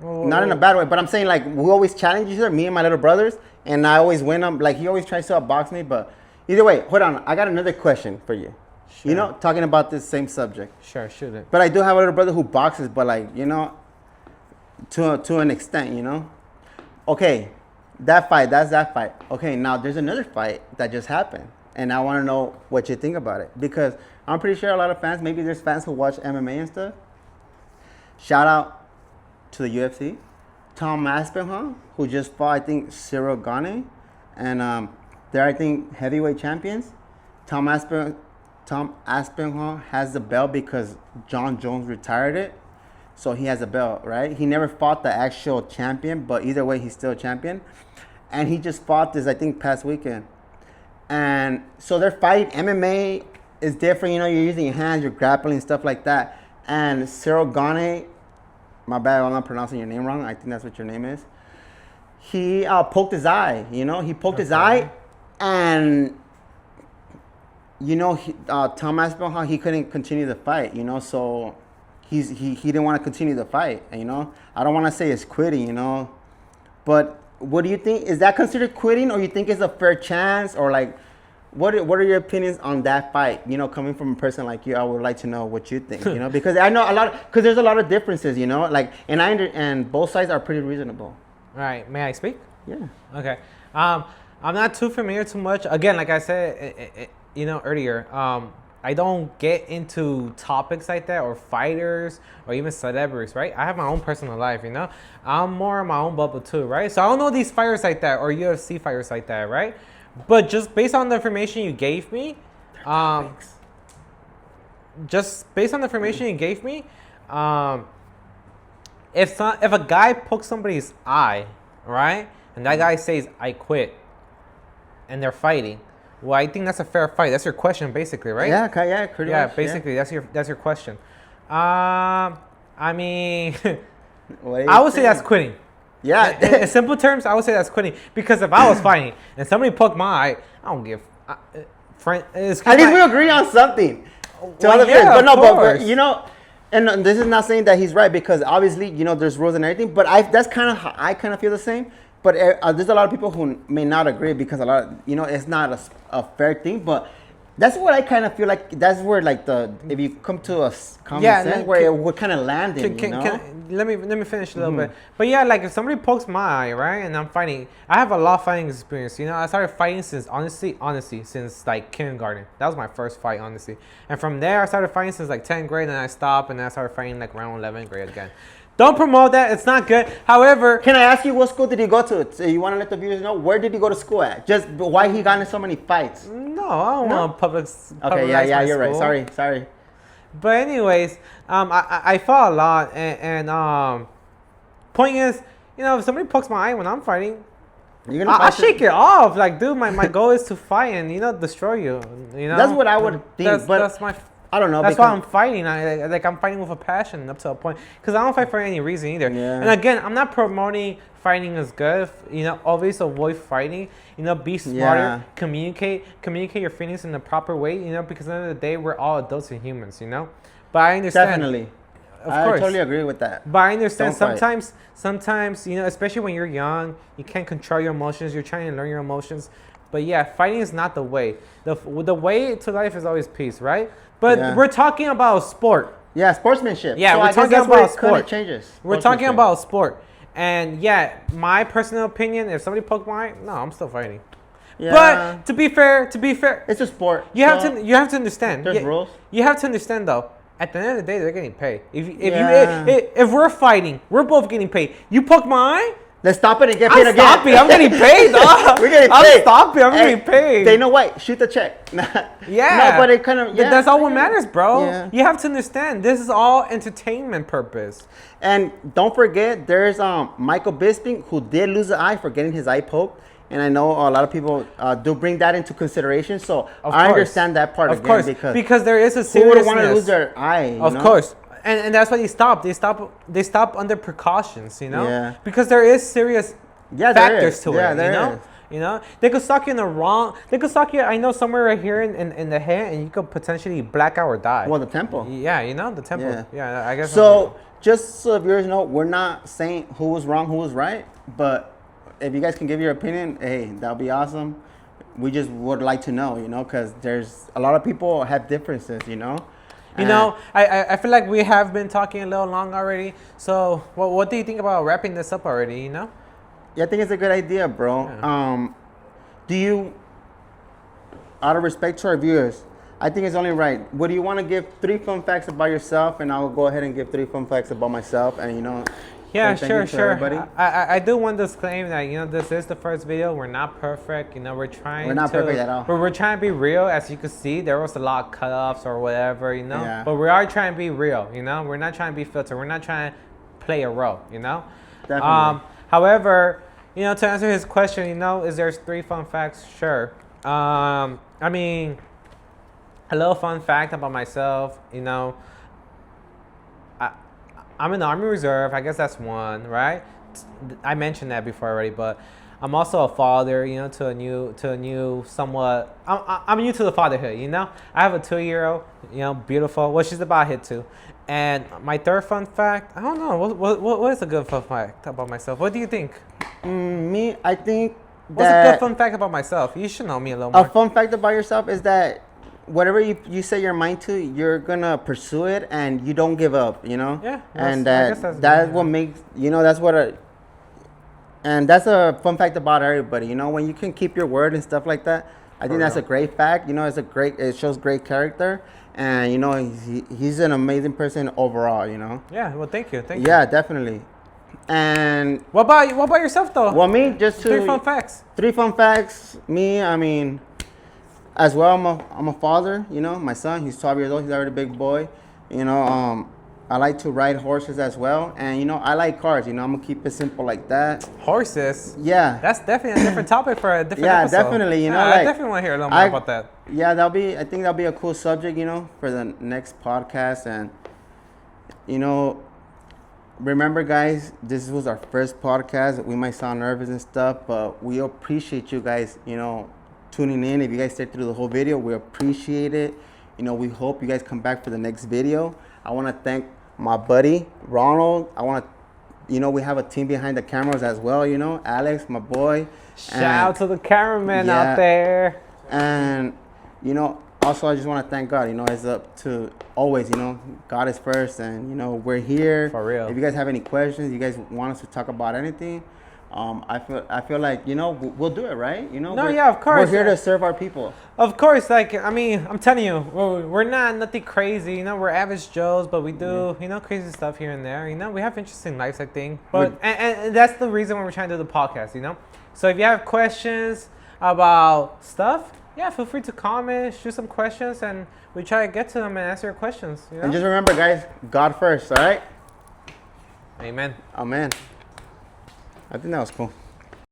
Oh, Not in a bad way, but I'm saying like we always challenge each other, me and my little brothers, and I always win him. Like he always tries to outbox me, but either way, hold on. I got another question for you. Sure. You know, talking about this same subject. Sure, shoot it. But I do have a little brother who boxes, but like you know, to an extent, you know. Okay, that's that fight. Okay, now there's another fight that just happened, and I want to know what you think about it because I'm pretty sure a lot of fans, maybe there's fans who watch MMA and stuff. Shout out to the UFC, Tom Aspinall, who just fought, I think, Cyril Gane, and they're, I think, heavyweight champions. Tom Aspinall has the belt because John Jones retired it, so he has a belt, right? He never fought the actual champion, but either way, he's still a champion. And he just fought this, I think, past weekend. And so they're fighting. MMA is different, you know, you're using your hands, you're grappling, stuff like that. And Cyril Gane, my bad, I'm not pronouncing your name wrong. I think that's what your name is. He poked his eye, you know. He poked his eye, and you know, Tom Aspinall, he couldn't continue the fight, you know. So he didn't want to continue the fight, you know. I don't want to say it's quitting, you know, but what do you think? Is that considered quitting, or you think it's a fair chance, or like? What are your opinions on that fight? You know, coming from a person like you, I would like to know what you think. You know, because I know because there's a lot of differences. You know, like and both sides are pretty reasonable. All right, may I speak? Yeah. Okay. I'm not too familiar too much. Again, like I said, you know, earlier, I don't get into topics like that or fighters or even celebrities, right? I have my own personal life, you know. I'm more in my own bubble too, right? So I don't know these fighters like that or UFC fighters like that, right? But just based on the information you gave me, if a guy pokes somebody's eye, right, and that guy says I quit, and they're fighting, well, I think that's a fair fight. That's your question, basically, right? Yeah. Okay. Yeah. Pretty much. Yeah, basically, that's your question. I mean, I would say that's quitting. Yeah. In simple terms, I would say that's quitting because if I was fighting and somebody poked my eye, I don't give. Friend, At least we agree on something. Well, yeah, but no, of course. but you know, and this is not saying that he's right because obviously you know there's rules and everything. But I kind of feel the same. But there's a lot of people who may not agree because a lot of, you know, it's not a fair thing. But that's what I kind of feel like. That's where like if you come to a common sense where it would kind of land in. Let me finish a little bit. But yeah, like if somebody pokes my eye, right, and I'm fighting, I have a lot of fighting experience. You know, I started fighting since honestly since like kindergarten. That was my first fight, honestly. And from there, I started fighting since like 10th grade, and I stopped, and then I started fighting like around 11th grade again. Don't promote that. It's not good. However, can I ask you what school did he go to? So you want to let the viewers know where did he go to school at? Just why he got in so many fights? No, I don't want public. Okay, yeah, you're right. Sorry. But anyways, I fought a lot, and point is, you know, if somebody pokes my eye when I'm fighting, I shake it off. Like, dude, my goal is to fight and, you know, destroy you. You know, that's what I would think. That's my. I don't know. That's why I'm fighting. I'm fighting with a passion up to a point. Because I don't fight for any reason either. Yeah. And again, I'm not promoting fighting is good. You know, always avoid fighting. You know, be smarter. Yeah. Communicate your feelings in the proper way. You know, because at the end of the day, we're all adults and humans. You know, but I understand. Definitely. Of course. I totally agree with that. But I understand sometimes, you know, especially when you're young, you can't control your emotions. You're trying to learn your emotions. But yeah, fighting is not the way. The way to life is always peace, right? But we're talking about sport. Yeah, sportsmanship. Yeah, so we're talking about sport. Changes. We're talking about sport. And yeah, my personal opinion, if somebody poked my eye, no, I'm still fighting. Yeah. But to be fair, it's a sport. You have to understand. There's rules. You have to understand though. At the end of the day, they're getting paid. If we're fighting, we're both getting paid. You poke my eye, let's stop it and get paid again. I'm getting paid. We're getting paid. I'm getting paid. They know what? Shoot the check. Yeah. No, but it kind of. Yeah, that's all what matters, bro. Yeah. You have to understand. This is all entertainment purpose. And don't forget, there's Michael Bisping who did lose an eye for getting his eye poked. And I know a lot of people do bring that into consideration. So I understand that part of course, because there is a seriousness. Who would want to lose their eye? Of course. and that's why they stop. They stop under precautions, you know? Yeah. Because there is serious Yeah, there factors is. to Yeah, it, there you know? is. You know, they could suck you in the wrong. They could suck you. I know somewhere right here in the head, and you could potentially black out or die. Well, the temple. Yeah, you know the temple. Yeah. Yeah, I guess. So, just so viewers know, we're not saying who was wrong, who was right, but if you guys can give your opinion, hey, that'll be awesome. We just would like to know, you know, because there's a lot of people have differences, you know. You know, I feel like we have been talking a little long already. So, what do you think about wrapping this up already? You know. Yeah, I think it's a good idea, bro. Yeah. Do you, out of respect to our viewers, I think it's only right. Would you want to give 3 fun facts about yourself, and I'll go ahead and give 3 fun facts about myself, and you know. Yeah, say thank you to sure. everybody? I do want to disclaim that, you know, this is the first video. We're not perfect. You know, we're not perfect at all. But we're trying to be real. As you can see, there was a lot of cut-offs or whatever, you know. Yeah. But we are trying to be real, you know. We're not trying to be filtered. We're not trying to play a role, you know. Definitely. However, you know, to answer his question, you know, is there 3 fun facts? Sure. I mean, a little fun fact about myself, you know. I'm in the Army Reserve. I guess that's one, right? I mentioned that before already, but I'm also a father, you know, to a new somewhat. I'm new to the fatherhood, you know. I have a 2-year-old, you know, beautiful. Well, she's about to hit 2. And my 3rd fun fact, I don't know. What is a good fun fact about myself? What do you think? Me, I think What's a good fun fact about myself? You should know me a little more. A fun fact about yourself is that whatever you set your mind to, you're gonna pursue it, and you don't give up. You know. Yeah. And I guess that's that's good, what makes, you know, that's what. And that's a fun fact about everybody. You know, when you can keep your word and stuff like that, I think that's a great fact. You know, it shows great character, and you know, he's an amazing person overall. You know. Yeah. Well, thank you. Yeah, definitely. And what about yourself though? well, me, just 3 fun facts. 3 fun facts. Me, I mean, as well, I'm a father. You know, my son, he's 12 years old. He's already a big boy. You know, I like to ride horses as well, and you know, I like cars. You know, I'm gonna keep it simple like that. Horses. Yeah. That's definitely a different topic for a different Yeah, episode. definitely. You know, I like, definitely want to hear a little more about that. Yeah, I think that'll be a cool subject. You know, for the next podcast, and you know, remember, guys, this was our first podcast. We might sound nervous and stuff, but we appreciate you guys, you know, tuning in. If you guys stayed through the whole video, we appreciate it. You know, we hope you guys come back for the next video. I want to thank my buddy, Ronald. I want to, you know, we have a team behind the cameras as well, you know. Alex, my boy. Shout out to the cameraman out there. And, you know, also, I just want to thank God. You know, it's up to always, you know, God is first, and you know, we're here. For real. If you guys have any questions, you guys want us to talk about anything, I feel like, you know, we'll do it, right? You know. No, yeah, of course. We're here to serve our people. Of course, like, I mean, I'm telling you, we're not nothing crazy. You know, we're average Joes, but we do, you know, crazy stuff here and there. You know, we have interesting lives, I think. But and that's the reason why we're trying to do the podcast. You know, so if you have questions about stuff, yeah, feel free to comment, shoot some questions, and we try to get to them and answer your questions. You know? And just remember, guys, God first, all right? Amen. Amen. I think that was cool.